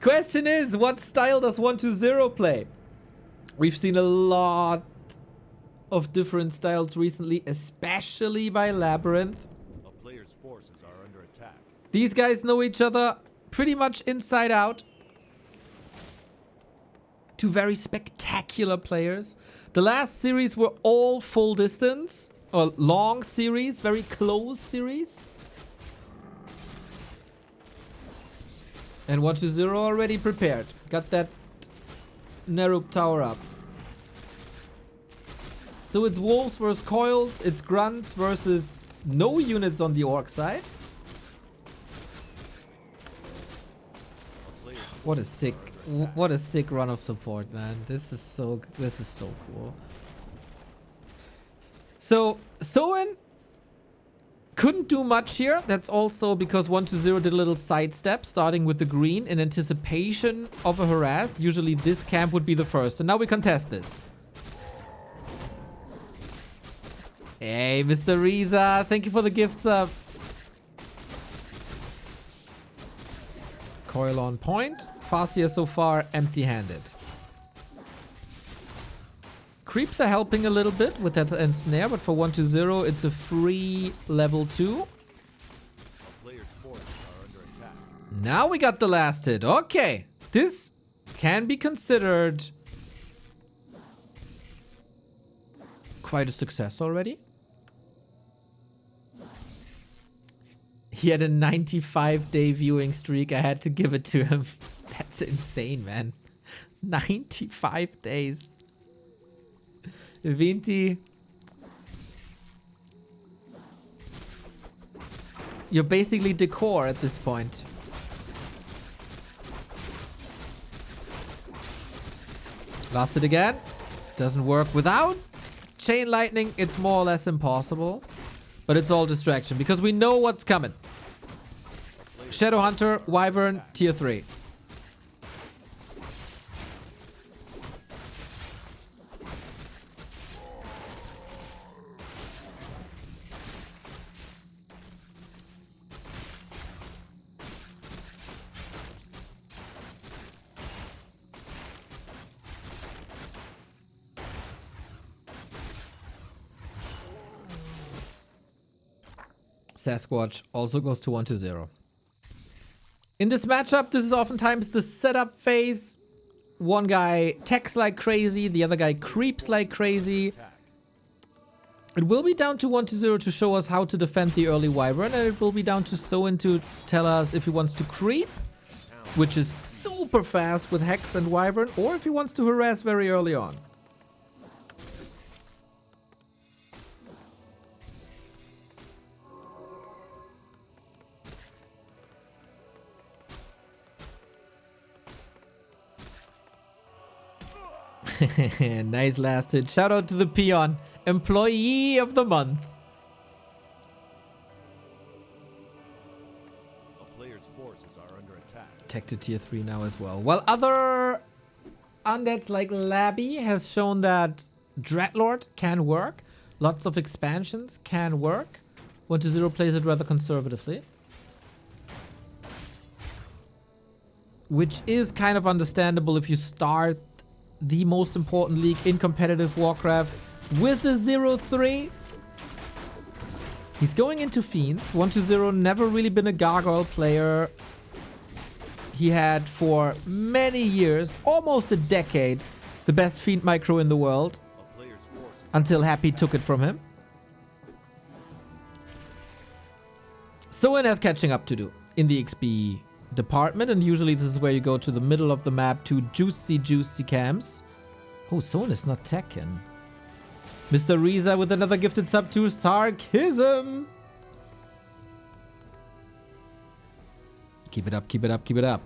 Question is, what style does 120 play? We've seen a lot of different styles recently, especially by Labyrinth. A player's forces are under attack. These guys know each other pretty much inside out. Two very spectacular players. The last series were all full distance, or long series, very close series. And 120 already prepared. Got that Nerub tower up. So it's wolves versus coils, it's grunts versus no units on the orc side. What a sick run of support, man. This is so cool. So Soin couldn't do much here. That's also because 120 did a little sidestep, starting with the green in anticipation of a harass. Usually this camp would be the first. And now we contest this. Hey, Mr. Riza, thank you for the gifts up. Coil on point. Farseer so far empty-handed. Creeps are helping a little bit with that ensnare, but for 120 it's a free level 2. Player's forces are under attack. Now we got the last hit. Okay. This can be considered quite a success already. He had a 95-day viewing streak. I had to give it to him. That's insane, man. 95 days. Vinti. You're basically decor at this point. Lost it again. Doesn't work without chain lightning. It's more or less impossible. But it's all distraction because we know what's coming. Shadow Hunter, Wyvern, tier 3. Sasquatch also goes to 120. In this matchup, this is oftentimes the setup phase. One guy techs like crazy, the other guy creeps like crazy. It will be down to 120 to show us how to defend the early Wyvern, and it will be down to Soin to tell us if he wants to creep, which is super fast with Hex and Wyvern, or if he wants to harass very early on. Nice last hit. Shout out to the peon. Employee of the month. A player's forces are under attack. Tech to tier 3 now as well. While other undeads like Labby has shown that Dreadlord can work. Lots of expansions can work. 120 plays it rather conservatively. Which is kind of understandable if you start the most important league in competitive Warcraft with the 0-3. He's going into Fiends. 120 never really been a gargoyle player. He had for many years, almost a decade, the best Fiend micro in the world. Until Happy took it from him. Soin has catching up to do in the XP department, and usually this is where you go to the middle of the map to juicy camps. Oh, Soin is not Tekken. Mr. Riza with another gifted sub to Sarkism. Keep it up, keep it up, keep it up.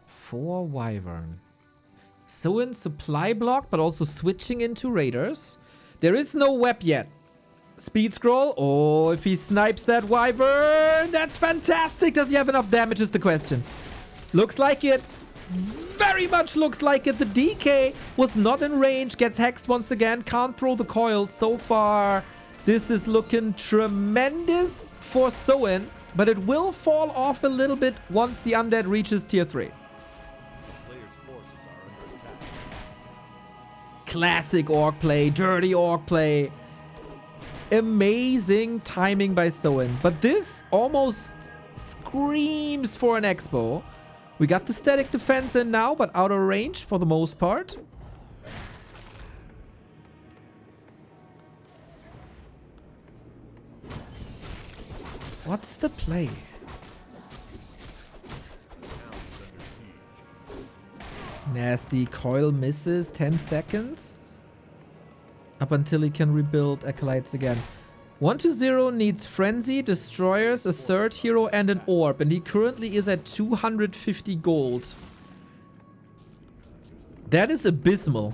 For Wyvern. Soin supply block, but also switching into Raiders. There is no web yet. Speed scroll. Oh, if he snipes that Wyvern, that's fantastic. Does he have enough damage is the question. Looks like it. Very much looks like it. The DK was not in range. Gets hexed once again. Can't throw the coil. So far, This is looking tremendous for Soin, but it will fall off a little bit once the undead reaches tier 3. Players' forces are under attack. Classic orc play, dirty orc play. Amazing timing by Soin, but this almost screams for an expo. We got the static defense in now, but out of range for the most part. What's the play? Nasty coil misses, 10 seconds. Up until he can rebuild Acolytes again. 120 needs Frenzy, Destroyers, a third hero, and an Orb. And he currently is at 250 gold. That is abysmal.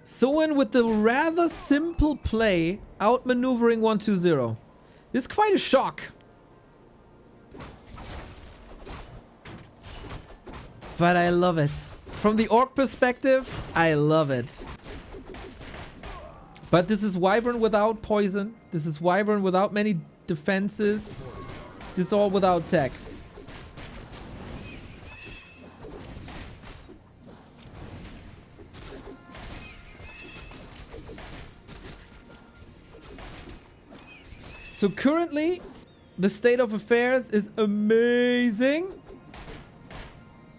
Soin with the rather simple play, outmaneuvering 120. This is quite a shock. But I love it. From the orc perspective, I love it. But this is Wyvern without poison. This is Wyvern without many defenses. This is all without tech. So currently, the state of affairs is amazing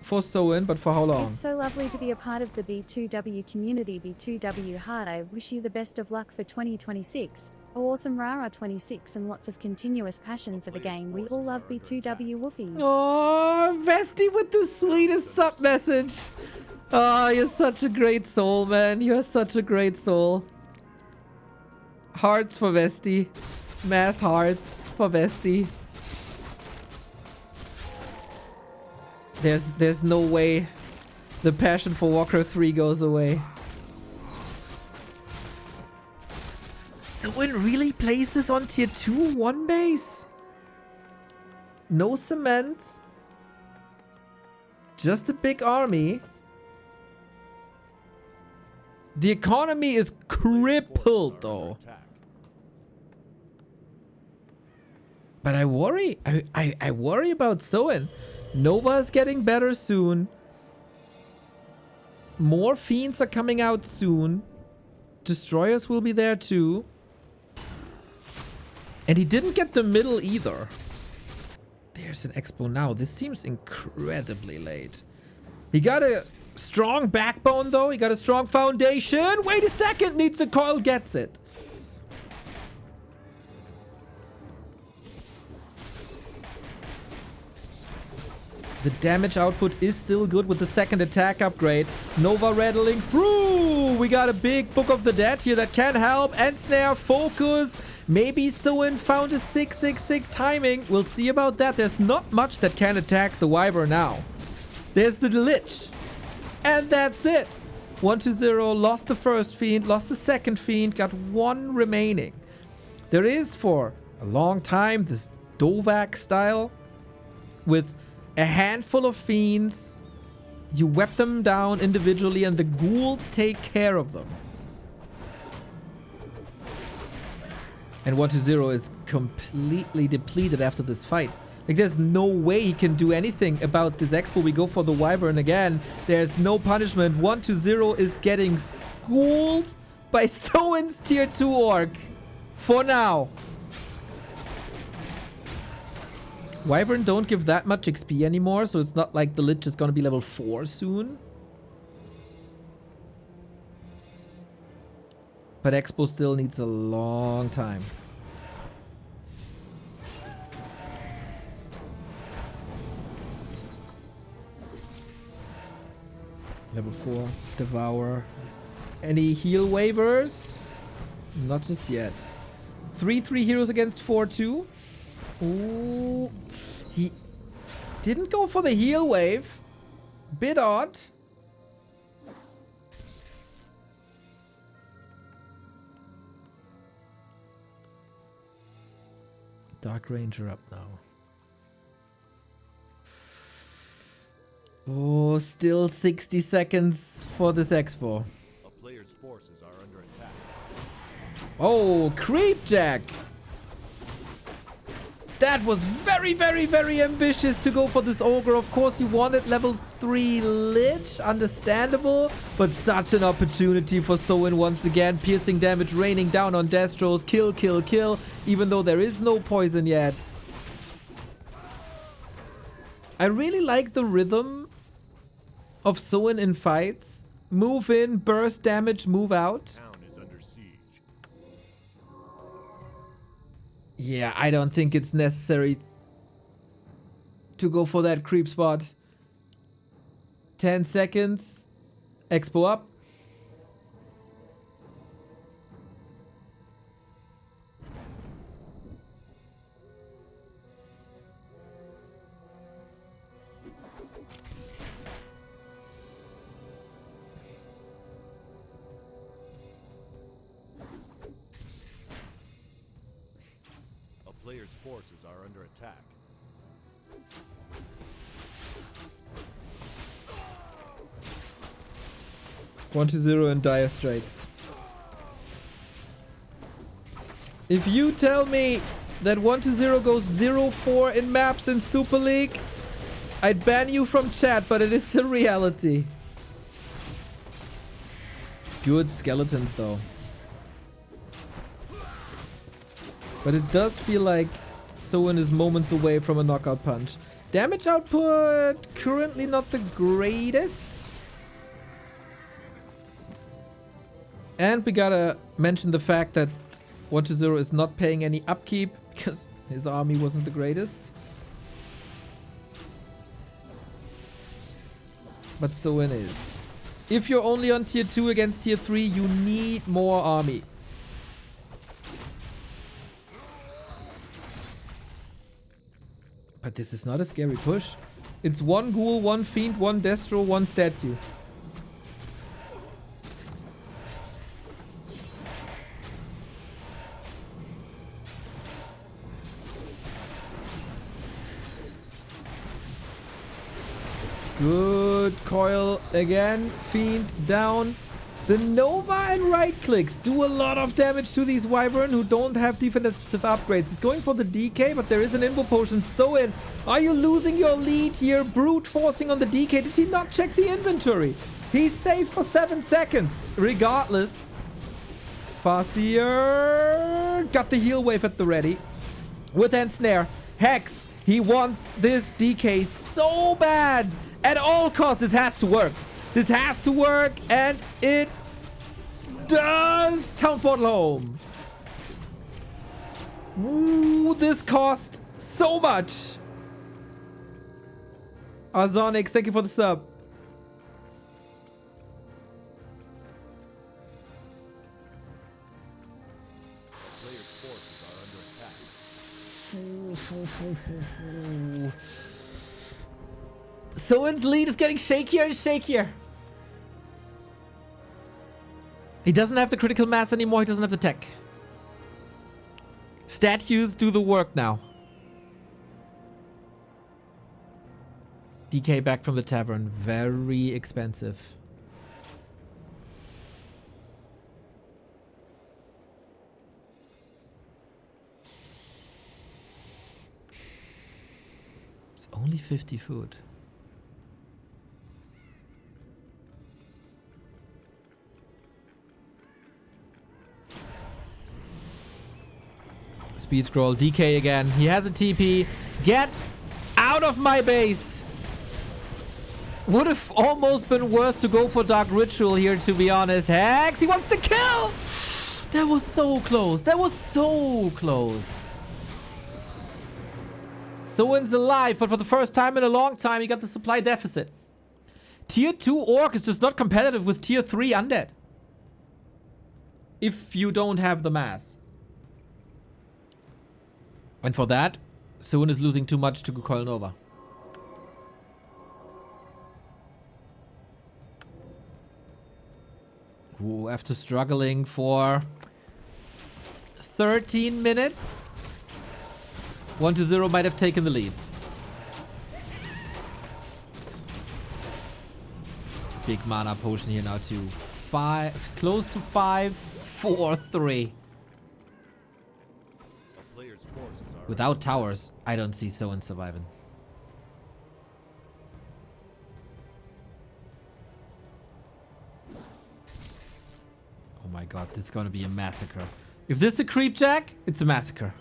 for Soin, but for how long? It's so lovely to be a part of the B2W community. B2W hard. I wish you the best of luck for 2026. Awesome Rara 26 and lots of continuous passion for the game. We all love B2W woofies. Oh, Vesti with the sweetest sub message. Oh, you're such a great soul, man. You're such a great soul. Hearts for Vesti. Mass hearts for Vesti. There's no way the passion for Warcraft 3 goes away. Soin really plays this on tier 2 1 base? No cement. Just a big army. The economy is crippled though. But I worry. I worry about Soin. Nova is getting better soon. More fiends are coming out soon. Destroyers will be there too. And he didn't get the middle either. There's an expo now. This seems incredibly late. He got a strong backbone though. He got a strong foundation. Wait a second. Needs a coil. Gets it. The damage output is still good with the second attack upgrade. Nova rattling through. We got a big Book of the Dead here that can help. End snare, focus. Maybe Soin found a 666 timing. We'll see about that. There's not much that can attack the Wyvern now. There's the Lich. And that's it. 120 lost the first fiend, lost the second fiend, got one remaining. There is for a long time this Dovak style with a handful of fiends. You whip them down individually and the ghouls take care of them. And 120 is completely depleted after this fight. Like, there's no way he can do anything about this expo. We go for the Wyvern again. There's no punishment. 120 is getting schooled by Soin's tier 2 orc. For now. Wyvern don't give that much XP anymore, so it's not like the Lich is gonna be level 4 soon. But Expo still needs a long time. Level 4, Devour. Any heal waivers? Not just yet. 3-3 heroes against 4-2. Ooh. He didn't go for the heal wave. Bit odd. Dark Ranger up now. Oh, still 60 seconds for this expo. A player's forces are under attack. Oh, creep jack. That was very, very, very ambitious to go for this ogre. Of course, he wanted level 3 lich. Understandable. But such an opportunity for Soin once again. Piercing damage raining down on Destros. Kill, kill, kill. Even though there is no poison yet. I really like the rhythm of Soin in fights. Move in, burst damage, move out. Town is under siege. Yeah, I don't think it's necessary to go for that creep spot. 10 seconds. Expo up. A player's forces are under attack. One to 0 in dire straits. If you tell me that 1 to 0 goes 0-4 in maps in Super League, I'd ban you from chat, but it is a reality. Good skeletons though. But it does feel like Soin is moments away from a knockout punch. Damage output currently not the greatest. And we gotta mention the fact that 1 to 0 is not paying any upkeep because his army wasn't the greatest. But Soin is. If you're only on tier 2 against tier 3, you need more army. But this is not a scary push. It's 1 ghoul, 1 fiend, 1 destro, 1 statue. Good coil again. Fiend down. The Nova and right clicks do a lot of damage to these Wyvern who don't have defensive upgrades. He's going for the DK, but there is an Invo Potion. Soin, are you losing your lead here? Brute forcing on the DK. Did he not check the inventory? He's safe for 7 seconds. Regardless. Farseer got the heal wave at the ready. With Ensnare. Hex. He wants this DK so bad. At all costs, this has to work. This has to work, and it does. Town portal home. Ooh, this cost so much. Arzonix, thank you for the sub. Player's forces are under attack. Soin's lead is getting shakier and shakier. He doesn't have the critical mass anymore. He doesn't have the tech. Statues do the work now. DK back from the tavern. Very expensive. It's only 50 food. Speed scroll. DK again. He has a TP. Get out of my base. Would have almost been worth to go for Dark Ritual here, to be honest. Hex, he wants to kill. That was so close. That was so close. Soin's alive, but for the first time in a long time, he got the supply deficit. Tier 2 Orc is just not competitive with Tier 3 Undead. If you don't have the mass. And for that, Soin is losing too much to Coil Nova. Ooh, after struggling for 13 minutes, 1 to 0 might have taken the lead. Big mana potion here now to 5, close to 5, 4, 3. forces are Without towers, I don't see Soin surviving. Oh my god, this is gonna be a massacre. If this is a creep jack, it's a massacre.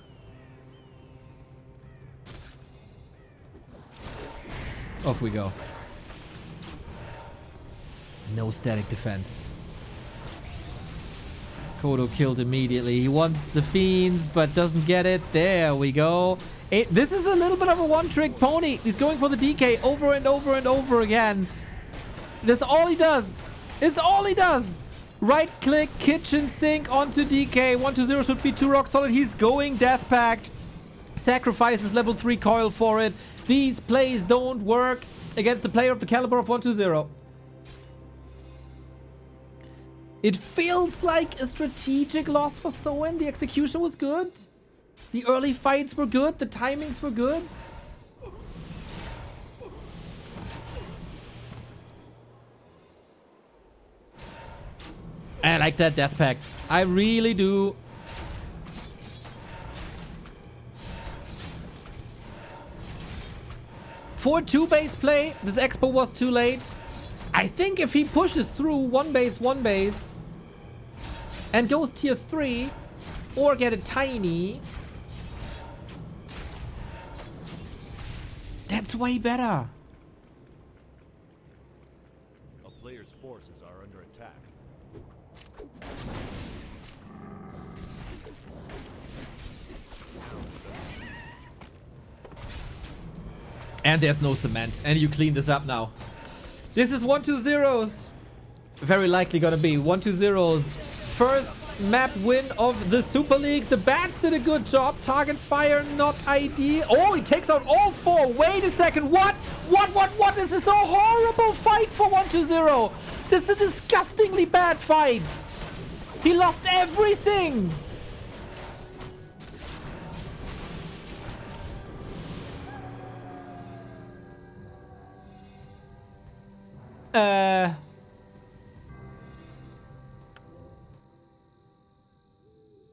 Off we go. No static defense. Kodo killed immediately. He wants the fiends, but doesn't get it. There we go. This is a little bit of a one-trick pony. He's going for the DK over and over and over again. That's all he does. It's all he does. Right-click, kitchen sink onto DK. 1-0 should be 2 rock solid. He's going Death Pact. Sacrifices level 3 coil for it. These plays don't work against the player of the caliber of 1-0. It feels like a strategic loss for Soin. The execution was good. The early fights were good. The timings were good. I like that Death Pact. I really do. For 2 base play, this expo was too late. I think if he pushes through 1 base and goes tier 3 or get a tiny, that's way better. A player's forces are under attack. And there's no cement. And you clean this up now. This is 1-2-0's. Very likely gonna be 1-2-0's first map win of the Super League. The Bats did a good job. Target fire not ideal. Oh, he takes out all 4. Wait a second. What? This is a horrible fight for 1-2-0. This is a disgustingly bad fight. He lost everything.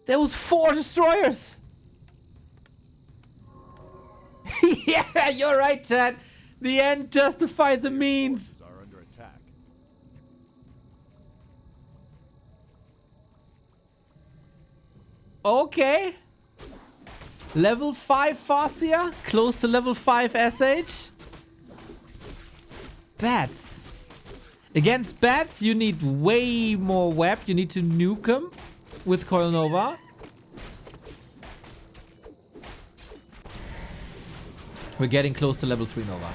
There was 4 destroyers. Yeah, you're right, Chad. The end justified the means. Forces are under attack. Okay. Level 5 Farsia, close to level 5 SH. Bats. Against bats, you need way more web. You need to nuke them with Coil Nova. We're getting close to level 3 Nova.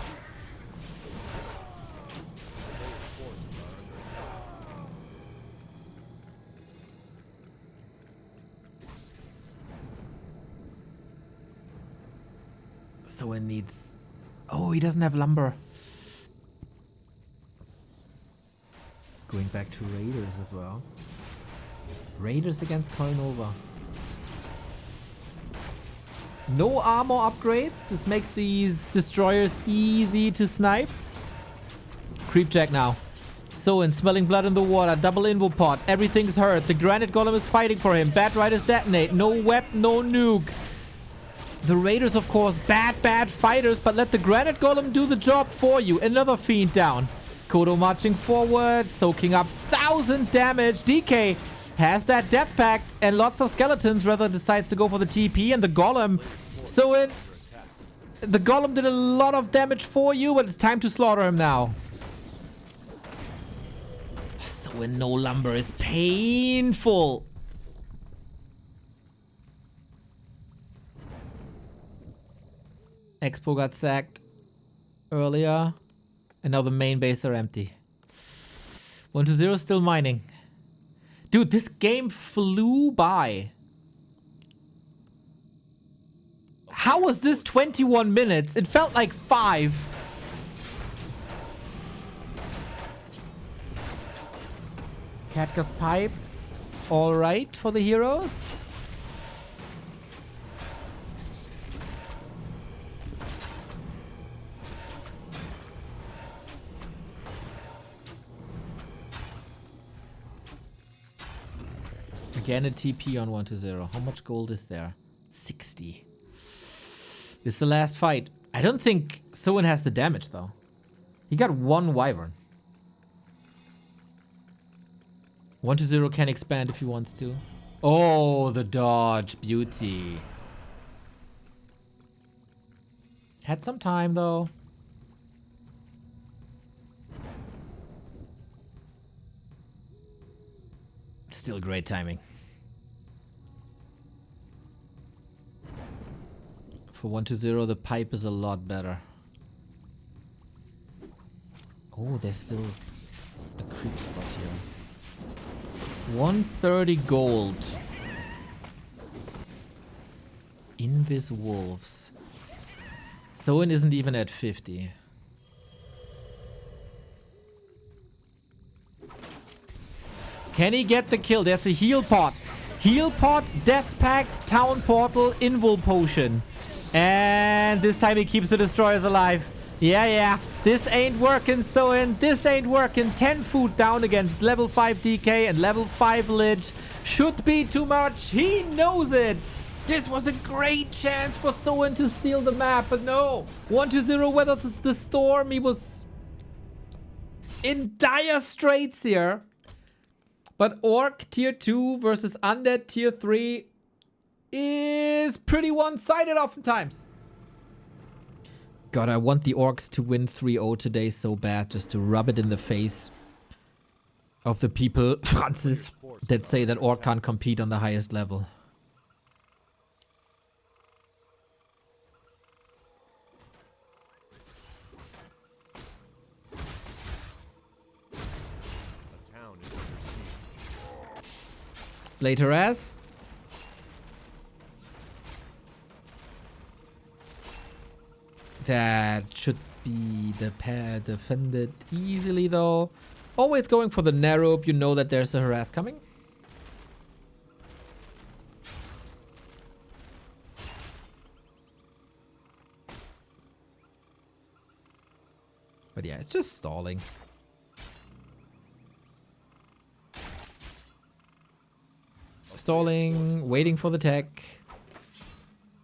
So it needs... Oh, he doesn't have lumber. Going back to Raiders as well. Raiders against Coil Nova. No armor upgrades. This makes these destroyers easy to snipe. Creep jack now. Soin smelling blood in the water. Double invo pot. Everything's hurt. The granite golem is fighting for him. Bat riders detonate. No web, no nuke. The Raiders, of course, bad fighters, but let the granite golem do the job for you. Another fiend down. Kodo marching forward, soaking up 1,000 damage. DK has that Death Pact and lots of skeletons, rather decides to go for the TP and the golem. So the golem did a lot of damage for you, but it's time to slaughter him now. So no lumber is painful. Expo got sacked earlier. And now the main base are empty. 1-0 still mining. Dude, this game flew by. How was this 21 minutes? It felt like 5. Katka's pipe. Alright for the heroes. Again a TP on 1-0. How much gold is there? 60. This is the last fight. I don't think Soin has the damage, though. He got one Wyvern. 1-0 can expand if he wants to. Oh, the dodge. Beauty. Had some time, though. Still great timing. For 1-0, the pipe is a lot better. Oh, there's still a creep spot here. 130 gold. Invis wolves. Soin isn't even at 50. Can he get the kill? There's a heal pot. Heal pot, death pact, town portal, invul potion. And this time he keeps the destroyers alive. Yeah. This ain't working, Soin. This ain't working. 10 food down against level 5 DK and level 5 Lich. Should be too much. He knows it. This was a great chance for Soin to steal the map, but no. 1-0 weathers the storm. He was in dire straits here. But Orc tier 2 versus Undead tier 3 is pretty one-sided oftentimes. God, I want the Orcs to win 3-0 today so bad, just to rub it in the face of the people, Francis, that say that Orc can't compete on the highest level. Blade harass. That should be the pair defended easily though. Always going for the narrow, you know that there's a harass coming. But yeah, it's just stalling. Stalling, waiting for the tech.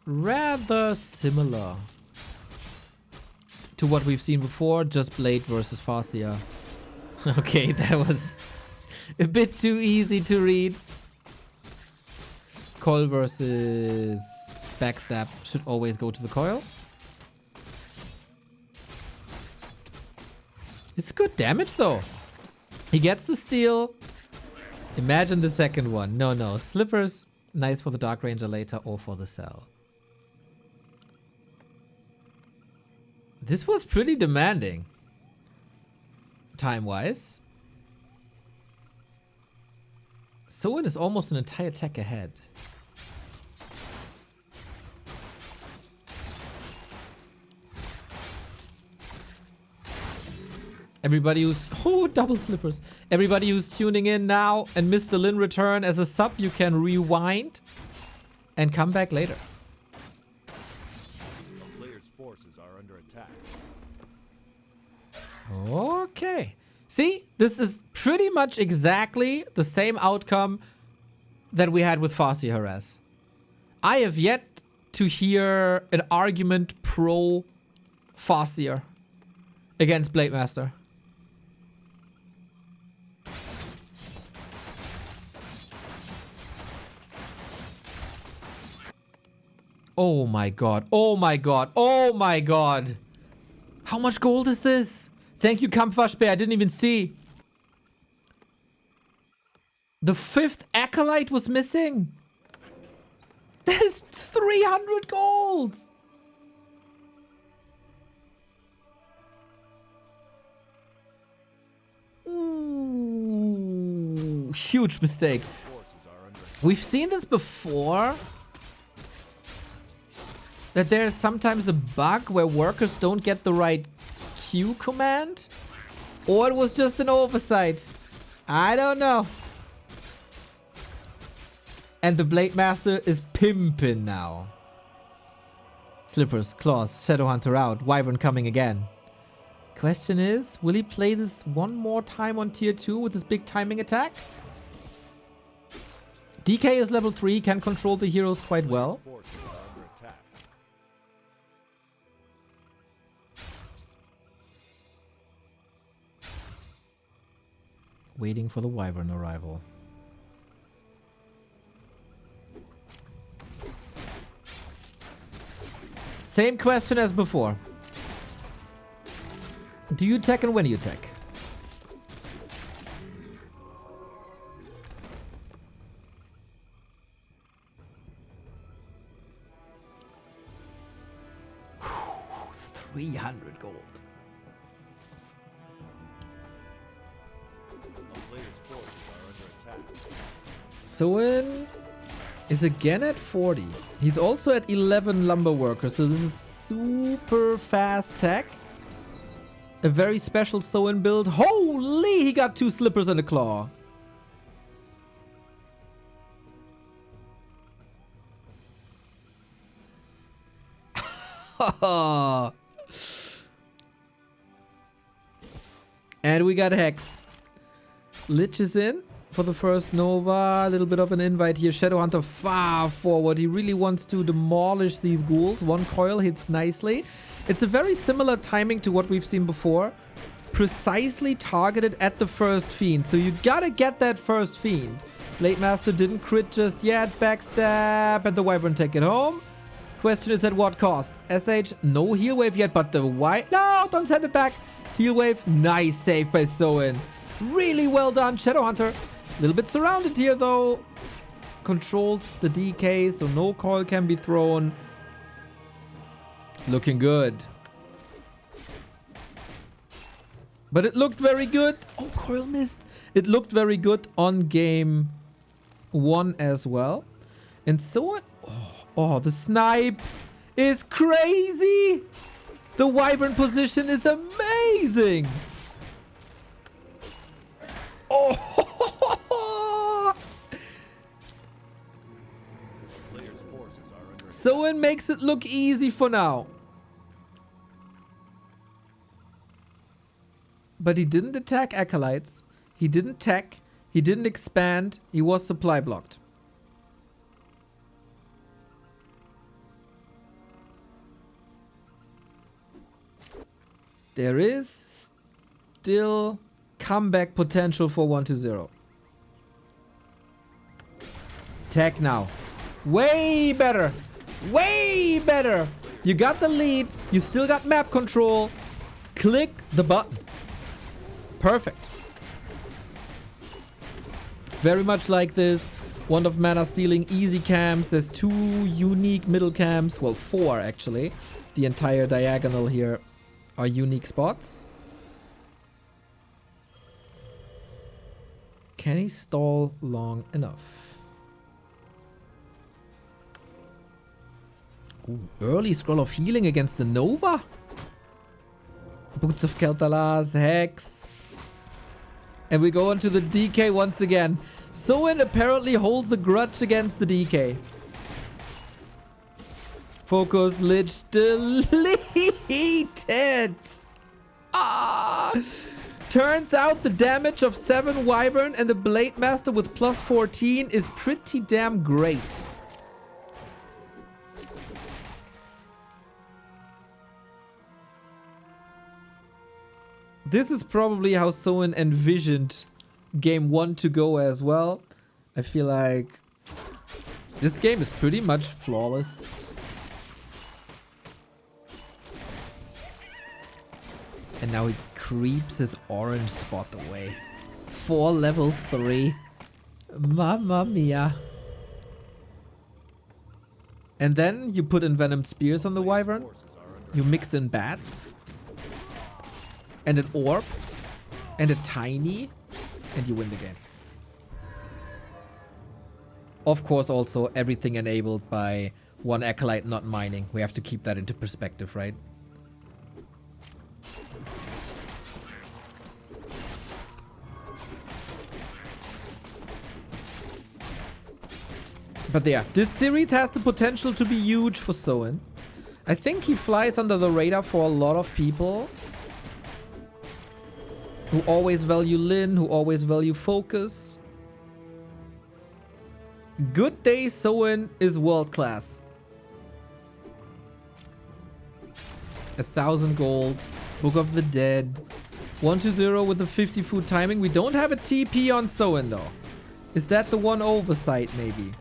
Rather similar to what we've seen before, just Blade versus Farseer. Okay, that was a bit too easy to read. Coil versus Backstab should always go to the coil. It's good damage though. He gets the steal. Imagine the second one. No. Slippers, nice for the Dark Ranger later or for the cell. This was pretty demanding. Time-wise. Soin is almost an entire tech ahead. Everybody who's... Oh, double slippers. Everybody who's tuning in now and missed the Lin return as a sub, you can rewind and come back later. The player's forces are under attack. Okay. See? This is pretty much exactly the same outcome that we had with Farseer harass. I have yet to hear an argument pro Farseer against Blade Master. Oh my god. Oh my god. Oh my god. How much gold is this? Thank you, Kampfwaschbär. I didn't even see. The 5th Acolyte was missing. That is 300 gold. Ooh, huge mistake. We've seen this before. That there's sometimes a bug where workers don't get the right Q command. Or it was just an oversight. I don't know. And the Blade Master is pimping now. Slippers, claws, Shadowhunter out, Wyvern coming again. Question is, will he play this one more time on tier 2 with his big timing attack? DK is level 3, can control the heroes quite well. waiting for the Wyvern arrival. Same question as before. Do you tech and when you tech? Whew, 300 gold. A player's forces are under attack. Soin is again at 40. He's also at 11 lumber workers, so this is super fast tech. A very special Soin build. Holy, he got 2 slippers and a claw. And we got Hex. Lich is in for the first Nova. A little bit of an invite here. Shadowhunter far forward. He really wants to demolish these ghouls. One coil hits nicely. It's a very similar timing to what we've seen before. Precisely targeted at the first fiend. So you gotta get that first fiend. Blade Master didn't crit just yet. Backstab. And the Wyvern take it home. Question is at what cost? SH, no heal wave yet, but the no, don't send it back. Heal wave. Nice save by Soin. Really well done, Shadowhunter. A little bit surrounded here, though. Controls the DK, so no coil can be thrown. Looking good. But it looked very good. Oh, coil missed. It looked very good on game 1 as well. And so oh, the snipe is crazy. The Wyvern position is amazing. Oh! Player's forces are under attack. Soin makes it look easy for now. But he didn't attack Acolytes. He didn't tech. He didn't expand. He was supply blocked. There is still comeback potential for 1-0. Tech now. Way better. Way better. You got the lead. You still got map control. Click the button. Perfect. Very much like this. Wand of Mana stealing easy camps. There's 2 unique middle camps. Well, 4 actually. The entire diagonal here are unique spots. Can he stall long enough? Ooh, early scroll of healing against the Nova. Boots of Keltalas, Hex. And we go on to the DK once again. Soin apparently holds a grudge against the DK. Focus, Lich deleted. Ah! Turns out the damage of 7 Wyvern and the Blade Master with plus 14 is pretty damn great. This is probably how Soin envisioned game 1 to go as well. I feel like this game is pretty much flawless. And now he creeps his orange spot away. For level 3. Mamma mia. And then you put envenomed spears on the Wyvern. You mix in bats. And an orb. And a tiny. And you win the game. Of course, also everything enabled by 1 Acolyte not mining. We have to keep that into perspective, right? But yeah, this series has the potential to be huge for Soin. I think he flies under the radar for a lot of people. Who always value Lin, who always value focus. Good day Soin is world class. 1,000 gold. Book of the Dead. 1-0 with the 50 food timing. We don't have a TP on Soin though. Is that the one oversight maybe?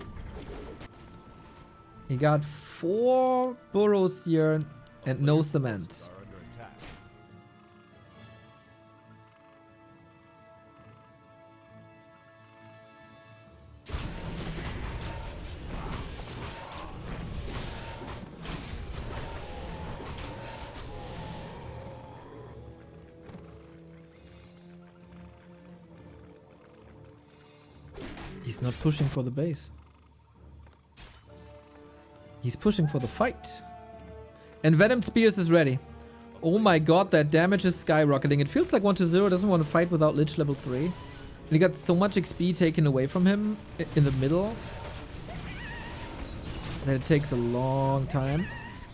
He got 4 burrows here and no cement. Are under attack. He's not pushing for the base. He's pushing for the fight. And Venom Spears is ready. Oh my god, that damage is skyrocketing. It feels like 1-0 doesn't want to fight without Lich level 3. And he got so much XP taken away from him in the middle that it takes a long time.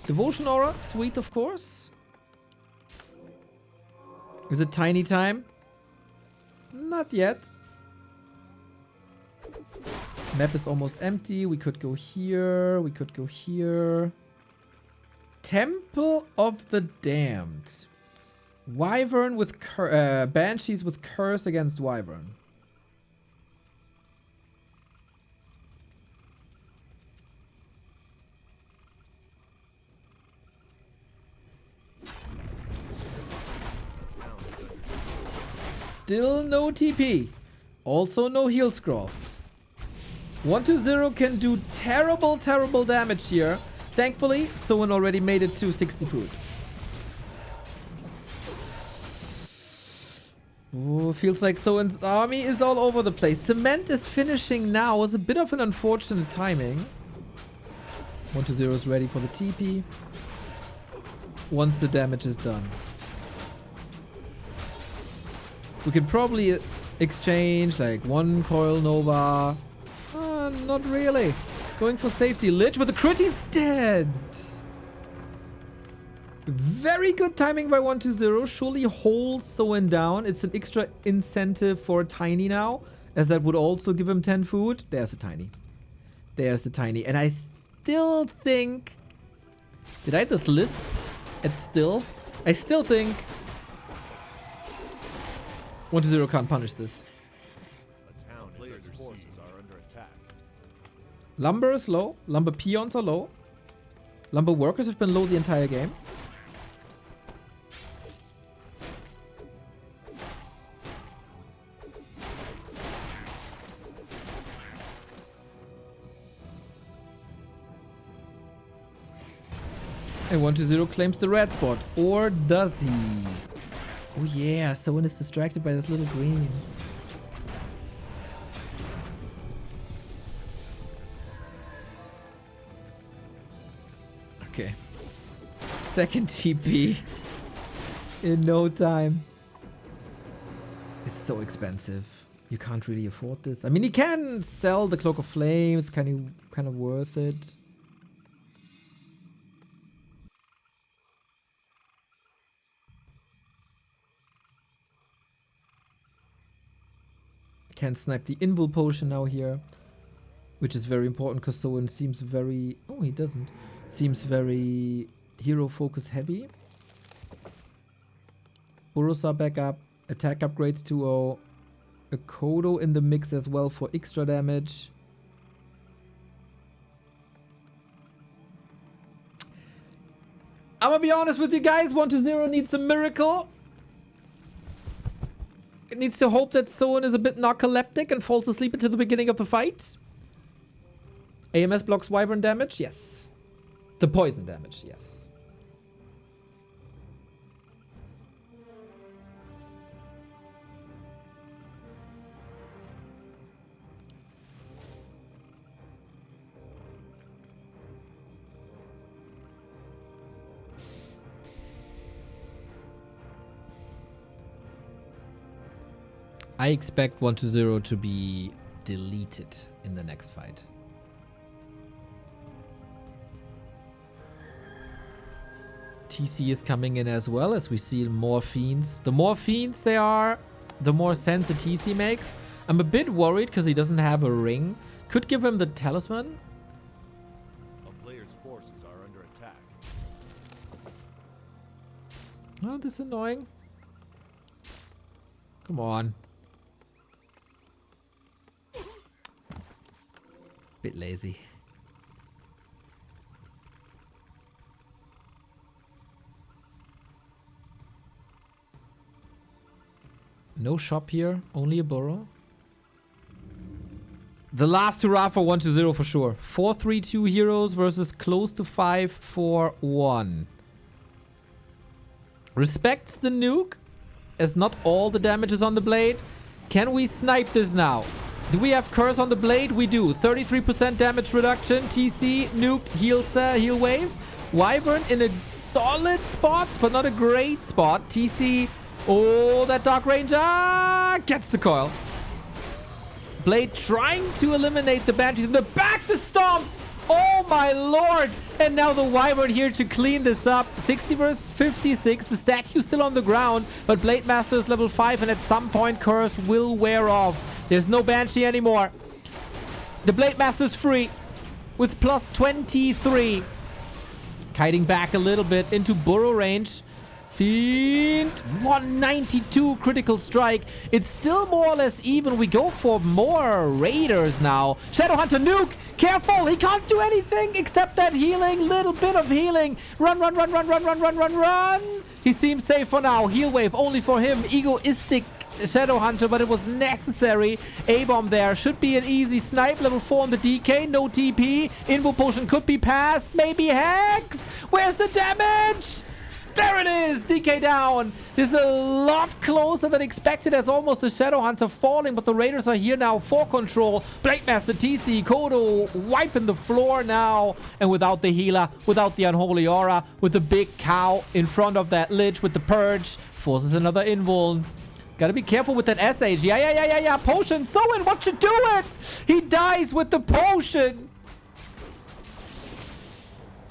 Devotion Aura, sweet of course. Is it tiny time? Not yet. Map is almost empty. We could go here. We could go here. Temple of the Damned. Wyvern with Banshees with Curse against Wyvern. Still no TP. Also no heal scroll. 1-0 can do terrible, terrible damage here. Thankfully, Soin already made it to 60 food. Ooh, feels like Soin's army is all over the place. Cement is finishing now. Was a bit of an unfortunate timing. 1-0 is ready for the TP. Once the damage is done. We can probably exchange like 1 Coil Nova. Not really. Going for safety. Lich with the crit, he's dead. Very good timing by 1-0. Surely holds Soin down. It's an extra incentive for a tiny now, as that would also give him 10 food. There's the tiny. There's the tiny. And I still think... Did I just live at still? I still think 1-0 can't punish this. A town player's forces are under attack. Lumber is low. Lumber peons are low. Lumber workers have been low the entire game. And 1-0 claims the red spot. Or does he? Oh yeah, Soin is distracted by this little green. Okay. Second TP in no time. It's so expensive. You can't really afford this. I mean, he can sell the Cloak of Flames, kind of worth it. Can snipe the Invul Potion now here, which is very important because Soin seems very... Oh, he doesn't. Seems very hero focus heavy. Burrows are back up. Attack upgrades 2-0. A Kodo in the mix as well for extra damage. I'm gonna be honest with you guys. 1-0 needs a miracle. It needs to hope that Soin is a bit narcoleptic and falls asleep until the beginning of the fight. AMS blocks Wyvern damage? Yes. The poison damage? Yes. I expect 1-0 to be deleted in the next fight. TC is coming in as well, as we see more fiends. The more fiends they are, the more sense a TC makes. I'm a bit worried because he doesn't have a ring. Could give him the talisman. A player's forces are under attack. Oh, this is annoying. Come on. Bit lazy. No shop here, only a burrow. The last hurrah for 1-0 for sure. 4-3-2 heroes versus close to 5-4-1. Respects the nuke, as not all the damage is on the blade. Can we snipe this now? Do we have curse on the blade? We do. 33% damage reduction. TC, nuked, heal wave. Wyvern in a solid spot, but not a great spot. TC, oh, that Dark Ranger gets the coil. Blade trying to eliminate the Banshees in the back to stomp. Oh my lord. And now the Wyvern here to clean this up. 60 versus 56. The statue still on the ground, but Blade Master is level 5, and at some point curse will wear off. There's no Banshee anymore. The Blade Master is free with plus 23. Kiting back a little bit into burrow range. Fiend, 192 critical strike. It's still more or less even. We go for more raiders now. Shadowhunter nuke. Careful, he can't do anything except that healing. Little bit of healing. Run. He seems safe for now. Heal wave only for him. Egoistic Shadowhunter, but it was necessary. A-bomb there. Should be an easy snipe. Level 4 on the DK. No TP. Invo potion could be passed. Maybe Hex. Where's the damage? There it is! DK down. This is a lot closer than expected, as almost a Shadowhunter falling, but the Raiders are here now for control. Blade Master, TC, Kodo wiping the floor now. And without the healer, without the Unholy Aura, with the big cow in front of that Lich with the Purge, forces another invuln. Gotta be careful with that SH. Yeah. Potion. Soin, what you doing? He dies with the potion.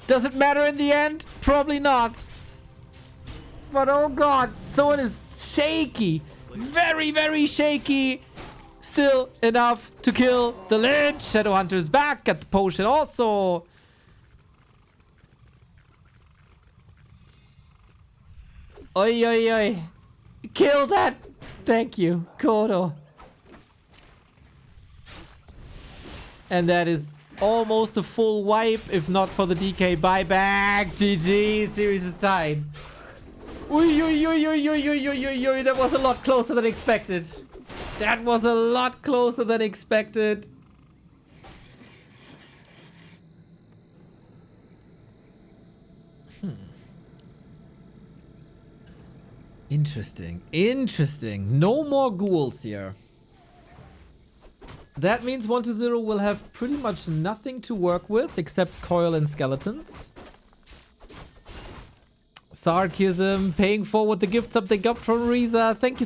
Does it matter in the end? Probably not. But oh god, Soin is shaky. Very shaky. Still enough to kill the Lich. Shadowhunter's back at the potion also. Oi. Kill that. Thank you, Kodo. And that is almost a full wipe, if not for the DK buyback. GG, series is tied. Oi. That was a lot closer than expected. Interesting. No more ghouls here. That means 1-0 will have pretty much nothing to work with except coil and skeletons. Sarcasm, paying forward the gifts up they got from Riza. Thank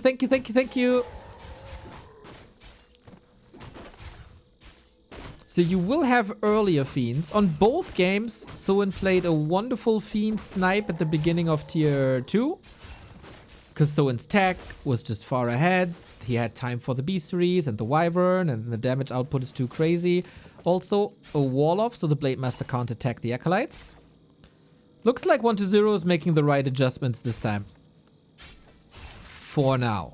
you. So you will have earlier Fiends. On both games, Soin played a wonderful Fiend snipe at the beginning of Tier 2. Because Soin's tech was just far ahead. He had time for the Beasteries and the Wyvern, and the damage output is too crazy. Also, a wall off, so the Blade Master can't attack the Acolytes. Looks like 1-0 is making the right adjustments this time. For now.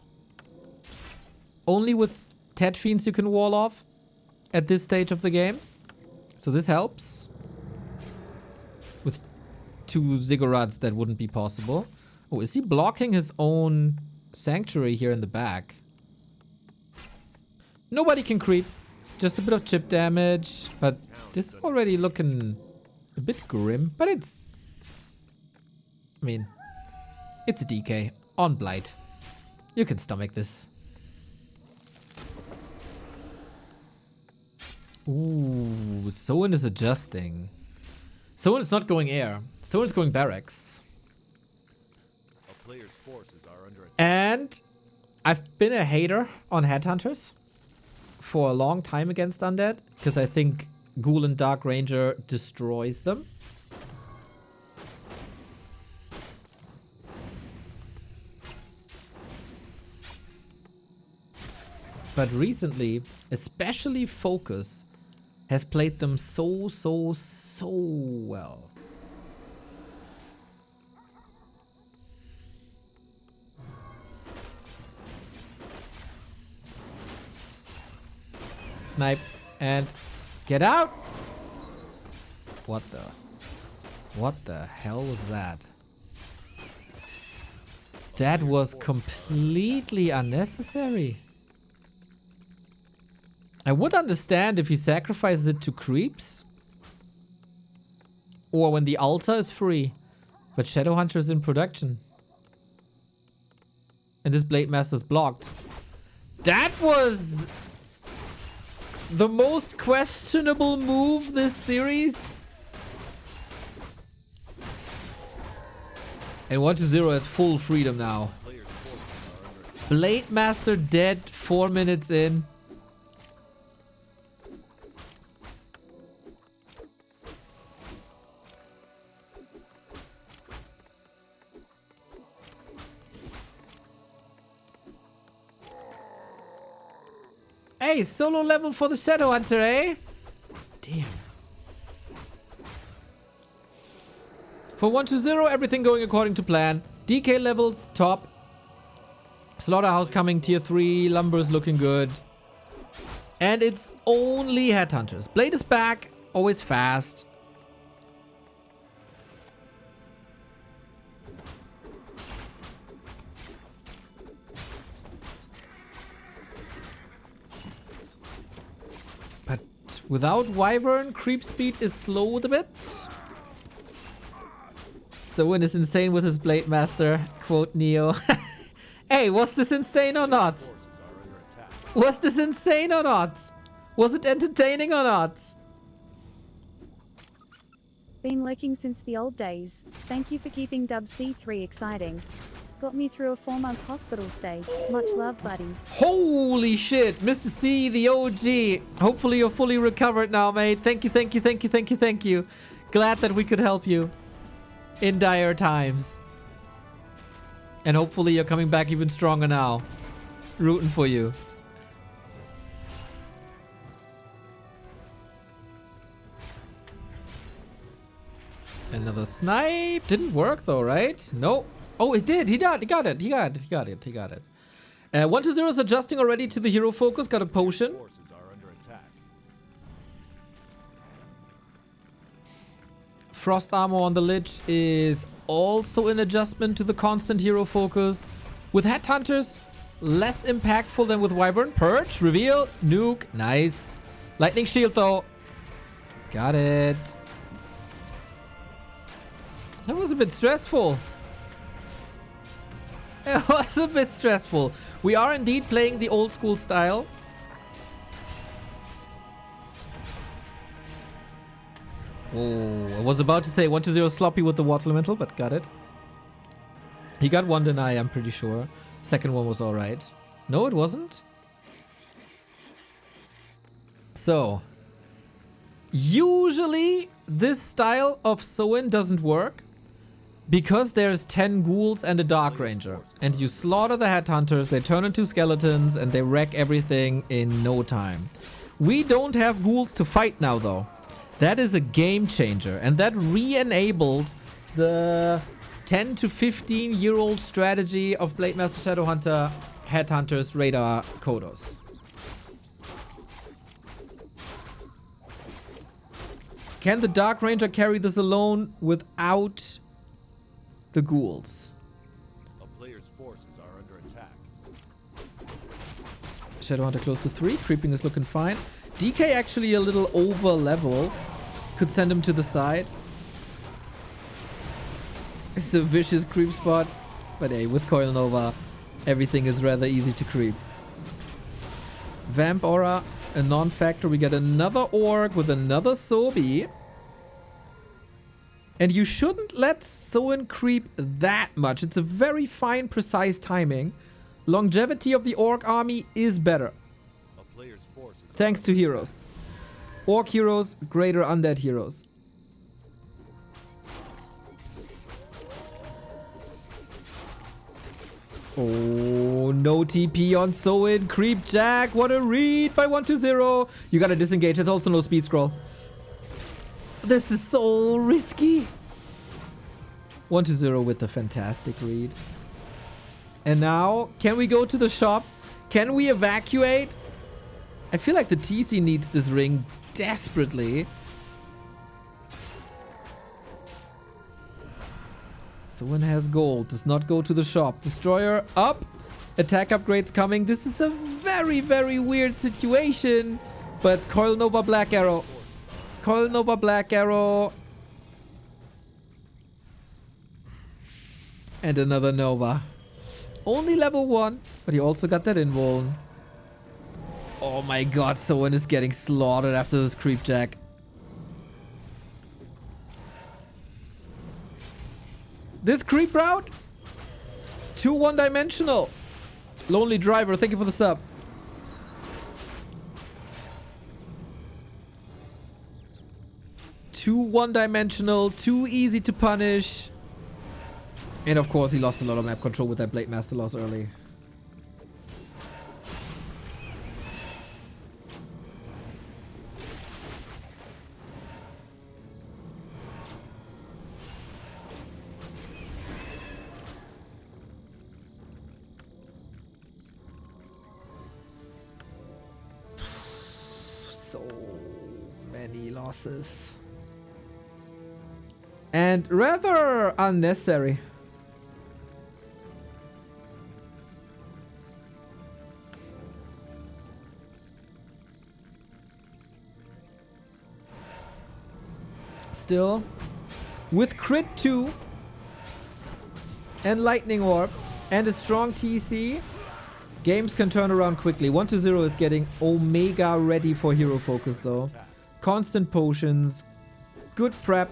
Only with Tet Fiends you can wall off at this stage of the game. So this helps. With 2 Ziggurats that wouldn't be possible. Oh, is he blocking his own sanctuary here in the back? Nobody can creep. Just a bit of chip damage. But this is already looking a bit grim. But it's... I mean, it's a DK on Blight. You can stomach this. Ooh, Soin is adjusting. Soin is not going air. Soin is going barracks. A player's forces are under attack. And I've been a hater on Headhunters for a long time against Undead, because I think Ghoul and Dark Ranger destroys them. But recently, especially Focus has played them so well. snipe and get out. What the hell was that? That was completely unnecessary. I would understand if he sacrifices it to creeps. Or when the altar is free. But Shadowhunter is in production. And this Blade Master is blocked. That was the most questionable move this series. And 1-0 has full freedom now. Blade Master dead 4 minutes in. Hey, solo level for the Shadowhunter, eh? Damn. For 1-0, everything going according to plan. DK levels, top. Slaughterhouse coming, tier 3. Lumber's looking good. And it's only Headhunters. Blade is back, always fast. But without Wyvern, creep speed is slowed a bit. Soin is insane with his Blade Master, quote Neo. Hey, was this insane or not? Was this insane or not? Was it entertaining or not? Been lurking since the old days. Thank you for keeping Dub C3 exciting. Got me through a 4-month hospital stay. Much love, buddy. Holy shit, Mr. C, the OG. Hopefully you're fully recovered now, mate. Thank you, thank you, thank you, thank you, thank you. Glad that we could help you in dire times. And hopefully you're coming back even stronger now. Rooting for you. Another snipe. Didn't work though, right? No. Oh, it did. He got it. He got it. 1-0 is adjusting already to the hero focus. Got a potion. Frost armor on the Lich is also an adjustment to the constant hero focus. With Headhunters, less impactful than with Wyvern. Purge, reveal, nuke, nice. Lightning shield though. Got it. That was a bit stressful. It was a bit stressful. We are indeed playing the old school style. Oh, I was about to say 1-0 sloppy with the water elemental, but got it. He got one deny, I'm pretty sure. Second one was alright. No, it wasn't. So, usually this style of Soin doesn't work because there's 10 ghouls and a Dark Ranger. And you slaughter the Headhunters, they turn into skeletons, and they wreck everything in no time. We don't have ghouls to fight now, though. That is a game changer, and that re-enabled the 10 to 15-year-old strategy of Blade Master, Shadowhunter, Headhunters, Radar, Kodos. Can the Dark Ranger carry this alone without the ghouls? A player's forces are under attack. Shadowhunter close to 3. Creeping is looking fine. DK actually a little over leveled. Could send him to the side. It's a vicious creep spot. But hey, with Coil Nova, everything is rather easy to creep. Vamp Aura, a non-factor. We get another Orc with another Sobi. And you shouldn't let Soin creep that much. It's a very fine, precise timing. Longevity of the Orc army is better. A player's forces Thanks to heroes. Orc heroes, greater undead heroes. Oh, no TP on Soin. Creep Jack. What a read by 1-0. You gotta disengage. There's also no speed scroll. This is so risky. 1-0 with a fantastic read. And now, can we go to the shop? Can we evacuate? I feel like the TC needs this ring desperately. Soin has gold. Does not go to the shop. Destroyer up. Attack upgrades coming. This is a very, very weird situation. But Coil Nova Black Arrow. Coil Nova Black Arrow. And another Nova. Only level 1. But he also got that invuln. Oh my god, Soin is getting slaughtered after this creep jack. This creep route? Too one-dimensional. Lonely Driver, thank you for the sub. Too one-dimensional, too easy to punish. And of course he lost a lot of map control with that Blade Master loss early. So many losses. And rather unnecessary. Still, with crit 2 and lightning orb and a strong TC, games can turn around quickly. 1-0 is getting Omega ready for hero focus though. Constant potions, good prep.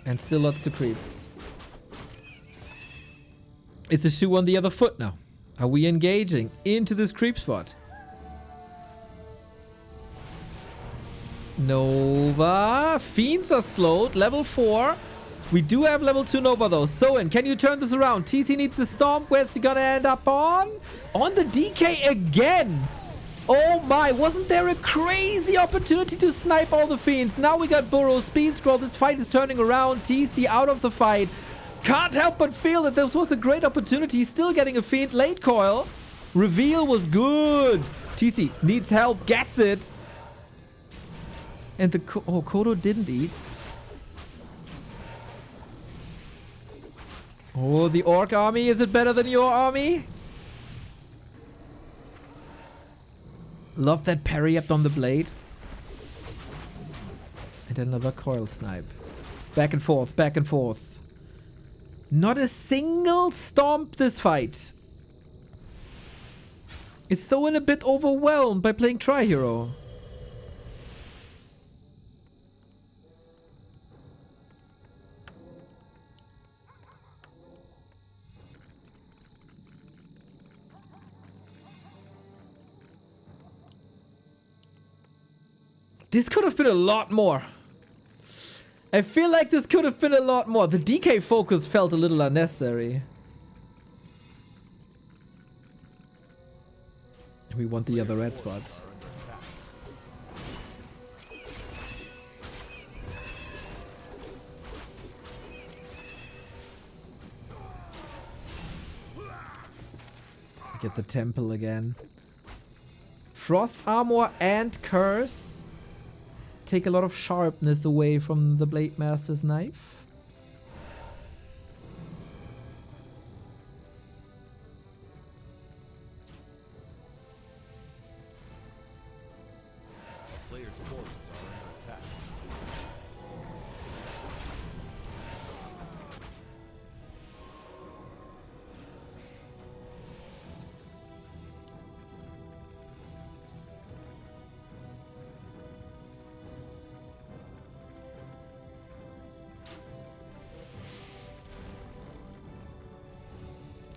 And still lots to creep. It's a shoe on the other foot now. Are we engaging into this creep spot? Nova. Fiends are slowed. Level 4. We do have level 2 Nova though. Soin, can you turn this around? TC needs a stomp. Where's he gonna end up on? On the DK again. Oh my, wasn't there a crazy opportunity to snipe all the Fiends? Now we got Burrow, Speed Scroll. This fight is turning around. TC out of the fight. Can't help but feel that this was a great opportunity. Still getting a Fiend. Late coil. Reveal was good. TC needs help. Gets it. And the... Oh, Kodo didn't eat. Oh, the Orc army. Is it better than your army? Love that parry up on the blade. And another coil snipe. Back and forth, back and forth. Not a single stomp this fight. Is Soin a bit overwhelmed by playing Tri-Hero? This could have been a lot more. I feel like this could have been a lot more. The DK focus felt a little unnecessary. We want the other red spots. Get the temple again. Frost armor and curse take a lot of sharpness away from the Blade Master's knife. Players' forces are under attack.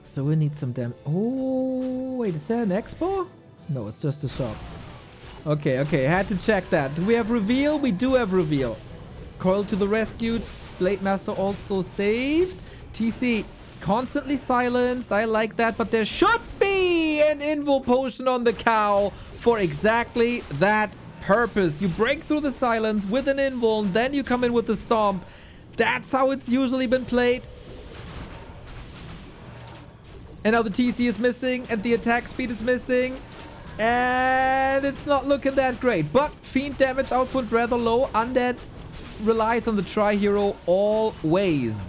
So we need some damage. Oh, wait, is there an expo? No, it's just a shop. Okay, okay, had to check that. Do we have reveal? We do have reveal. Coil to the rescue. Blade Master also saved. TC constantly silenced. I like that, but there should be an invul potion on the cow for exactly that purpose. You break through the silence with an invuln, then you come in with the stomp. That's how it's usually been played. And now the TC is missing and the attack speed is missing. And it's not looking that great. But Fiend damage output rather low. Undead relies on the Tri-Hero always.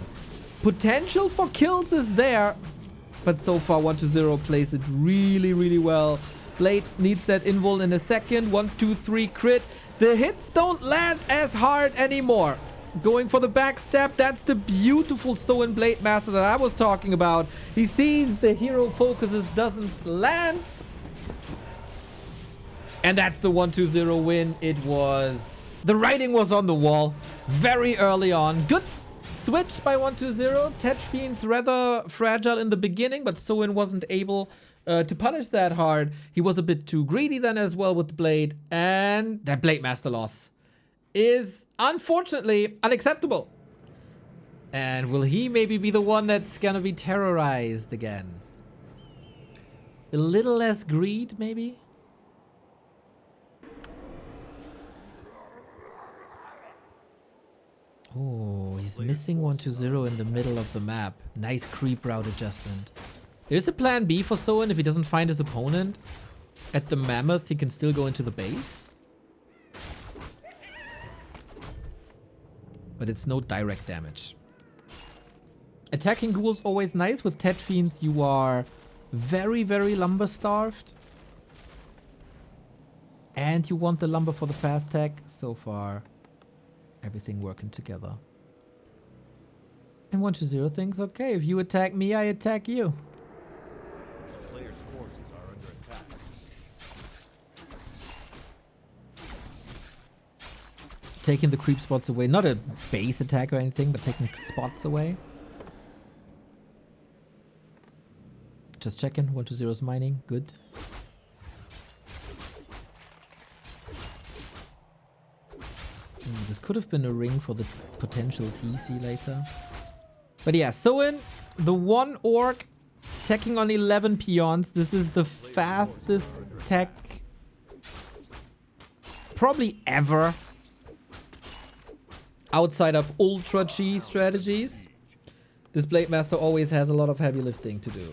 Potential for kills is there. But so far 1-0 plays it really, really well. Blade needs that invul in a second. 1, 2, 3 crit. The hits don't land as hard anymore. Going for the backstab. That's the beautiful Soin Blade Master that I was talking about. He sees the hero focuses, doesn't land. And that's the 1-2-0 win. It was... The writing was on the wall very early on. Good switch by 1-2-0. Tet Fiend's rather fragile in the beginning, but Soin wasn't able to punish that hard. He was a bit too greedy then as well with the Blade. And that Blade Master loss is unfortunately unacceptable. And will he maybe be the one that's gonna be terrorized again? A little less greed, maybe? Oh, he's missing 1-2-0 in the middle of the map. Nice creep route adjustment. There's a plan B for Soin. If he doesn't find his opponent at the Mammoth, he can still go into the base. But it's no direct damage. Attacking Ghoul's always nice. With Tet Fiends, you are very, very lumber starved. And you want the lumber for the fast tech. So far, everything working together. And 1-2-0 thinks, okay, if you attack me, I attack you. The player's forces are under attack. Taking the creep spots away. Not a base attack or anything, but taking spots away. Just checking. 1-2-0's mining. Good. This could have been a ring for the potential TC later. But yeah, Soin, the one orc teching on 11 peons. This is the fastest tech probably ever outside of Ultra Chi strategies. This Blade Master always has a lot of heavy lifting to do.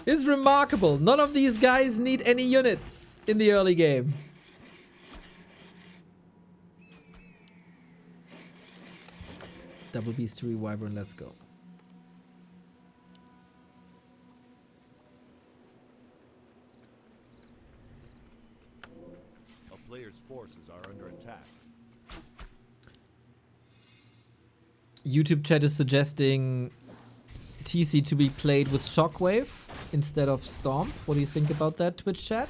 It's remarkable. None of these guys need any units in the early game. Double Beastery Wyvern, let's go. A player's forces are under attack. YouTube chat is suggesting TC to be played with Shockwave instead of Stomp. What do you think about that, Twitch chat?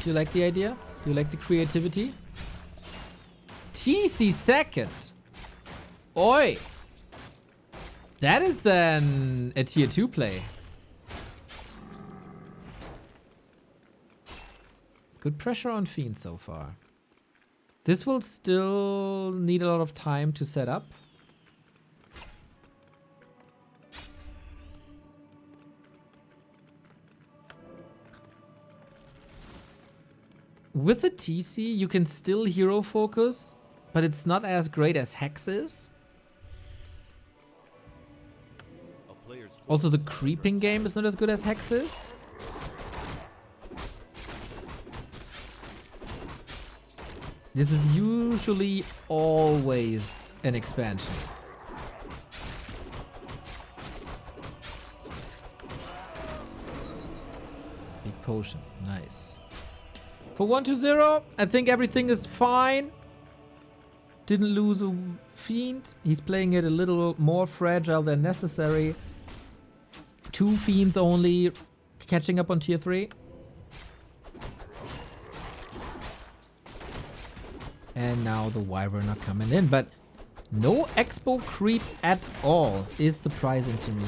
Do you like the idea? Do you like the creativity? TC second. Oi. That is then a tier 2 play. Good pressure on Fiend so far. This will still need a lot of time to set up. With the TC, you can still hero focus, but it's not as great as Hex is. Also, the creeping game is not as good as Hex is. This is usually always an expansion. Big potion, nice. For 1-2-0, I think everything is fine. Didn't lose a Fiend. He's playing it a little more fragile than necessary. 2 Fiends only, catching up on tier 3. And now the Wyvern are coming in, but no Expo creep at all is surprising to me.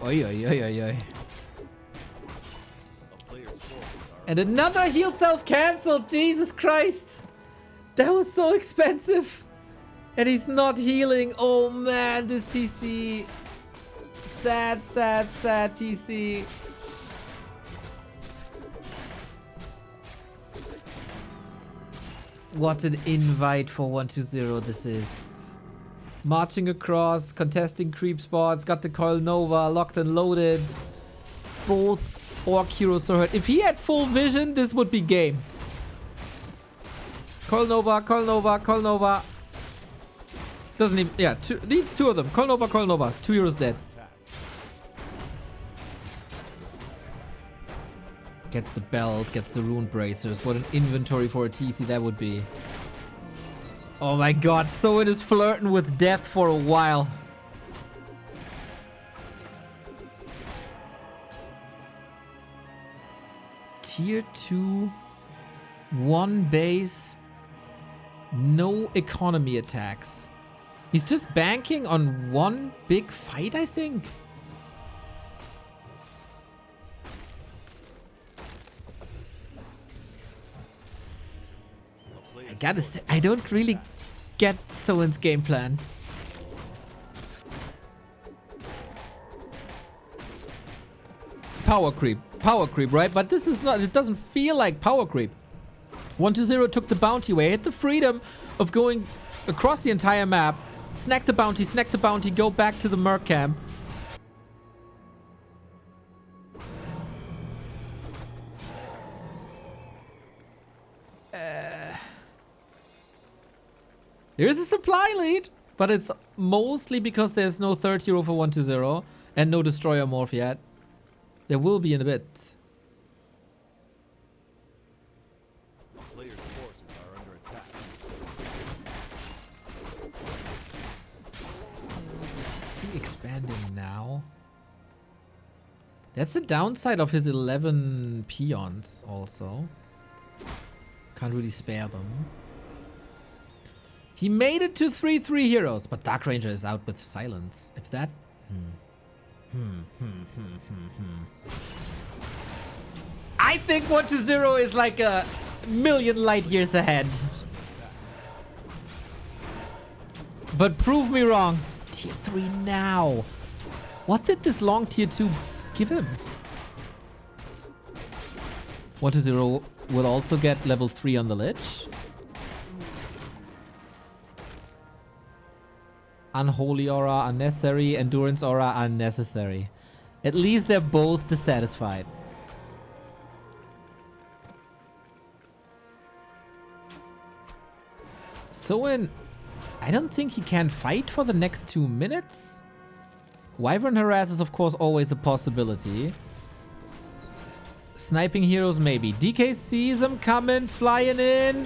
Oi, oi, oi, oi, oi. A player's forces are And another heal self-cancelled. Jesus Christ. That was so expensive. And he's not healing. Oh man, this TC. Sad, sad, sad TC. What an invite for 120 this is. Marching across, contesting creep spots, got the Coil Nova locked and loaded. Both Orc heroes are hurt. If he had full vision, this would be game. Coil Nova, Coil Nova, Coil Nova. Doesn't even, yeah, needs two of them. Coil Nova, Coil Nova. 2 heroes dead. Gets the belt, gets the rune bracers. What an inventory for a TC that would be. Oh my god, Soin is flirting with death for a while. Tier 2, 1 base, no economy attacks. He's just banking on one big fight, I think. I gotta say, I don't really get Soin's game plan. Power creep, right? But this is not, it doesn't feel like power creep. 120 took the bounty away, had the freedom of going across the entire map, snack the bounty, go back to the merc camp. There is a supply lead, but it's mostly because there's no third hero for 120 and no destroyer morph yet. There will be in a bit. A player's forces are under attack. Is he expanding now? That's the downside of his 11 peons also. Can't really spare them. He made it to 3-3 heroes, but Dark Ranger is out with silence. If that... I think 120 is like a million light years ahead. But prove me wrong. Tier 3 now. What did this long tier 2 give him? 120 will also get level 3 on the Lich. Unholy Aura, unnecessary. Endurance Aura, unnecessary. At least they're both dissatisfied. Soin, I don't think he can fight for the next 2 minutes. Wyvern harass is of course always a possibility. Sniping heroes maybe. DK sees him coming, flying in.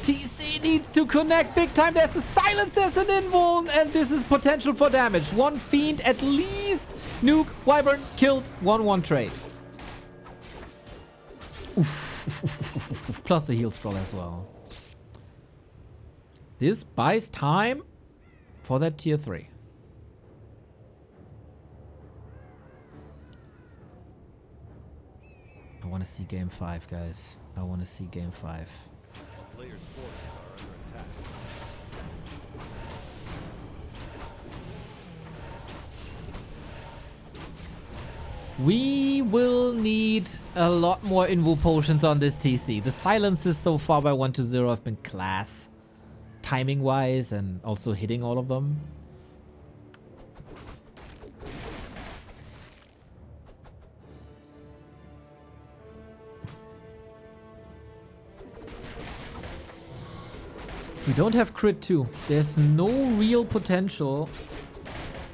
TC needs to connect big time. There's a silence, there's an invuln, and this is potential for damage. One fiend at least. Nuke, Wyvern, killed. 1-1 trade. Oof. Plus the heal scroll as well. This buys time for that tier 3. I want to see game 5, guys. I want to see game 5. A player's forces are under attack. We will need a lot more invul potions on this TC. The silences so far by 120 have been class. Timing wise and also hitting all of them. We don't have crit 2. There's no real potential.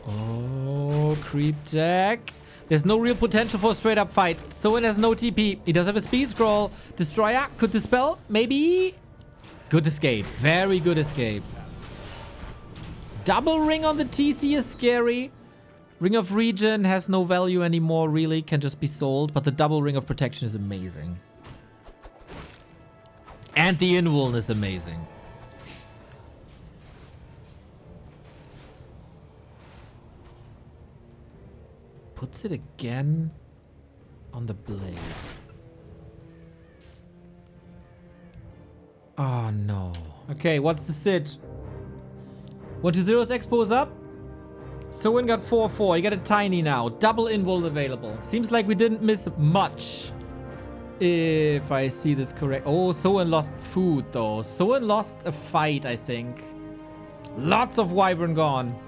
Oh, creep jack. There's no real potential for a straight up fight. Soin has no TP. He does have a speed scroll. Destroyer could dispel. Maybe. Good escape. Very good escape. Double ring on the TC is scary. Ring of Regen has no value anymore, really. Can just be sold. But the double ring of protection is amazing. And the invuln is amazing. puts it again on the blade. Oh no. Okay, what's the sit? 1-0's Expo's up. Soin got 4-4. You got a tiny now. Double invul available. Seems like we didn't miss much. If I see this correct. Oh, Soin lost food though. Soin lost a fight, I think. Lots of Wyvern gone.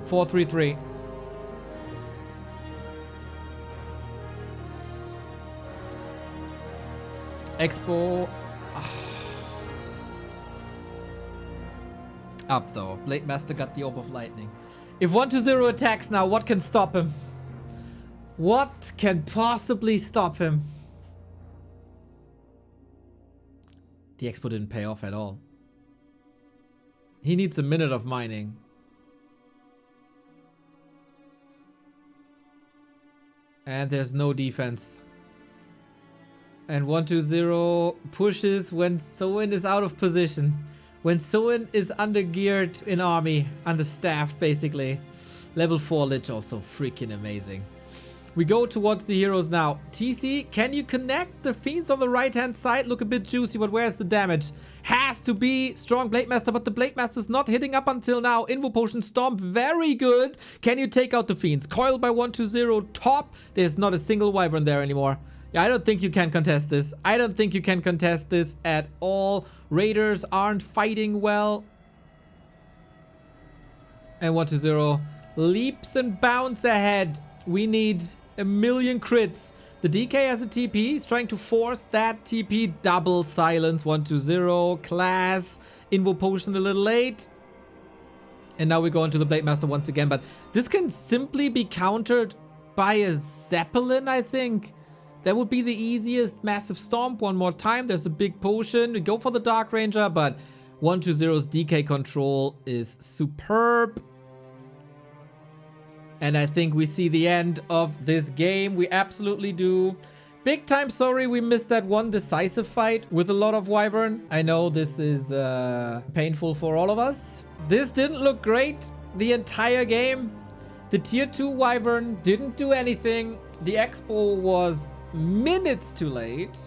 4-3-3. Expo. Up though. Blade Master got the Orb of Lightning. If 1-0 attacks now, what can stop him? What can possibly stop him? The Expo didn't pay off at all. He needs a minute of mining. And there's no defense. And 1-0 pushes when Soin is out of position. When Soin is undergeared in army, understaffed basically. Level 4 Lich also freaking amazing. We go towards the heroes now. TC, can you connect? The Fiends on the right hand side look a bit juicy, but where's the damage? Has to be strong Blade Master, but the Blade Master's not hitting up until now. Invo Potion Stomp, very good. Can you take out the Fiends? Coiled by 1-0 top. There's not a single Wyvern there anymore. Yeah, I don't think you can contest this. I don't think you can contest this at all. Raiders aren't fighting well. And 1-0 leaps and bounds ahead. We need a million crits. The DK has a TP. He's trying to force that TP. Double silence. 1-0. Class. Invo Potion a little late. And now we go into the Blade Master once again. But this can simply be countered by a Zeppelin, I think. That would be the easiest. Massive Stomp one more time. There's a big potion. We go for the Dark Ranger, but 1-0's DK control is superb. And I think we see the end of this game. We absolutely do. Big time sorry we missed that one decisive fight with a lot of Wyvern. I know this is painful for all of us. This didn't look great the entire game. The tier 2 Wyvern didn't do anything. The Expo was minutes too late.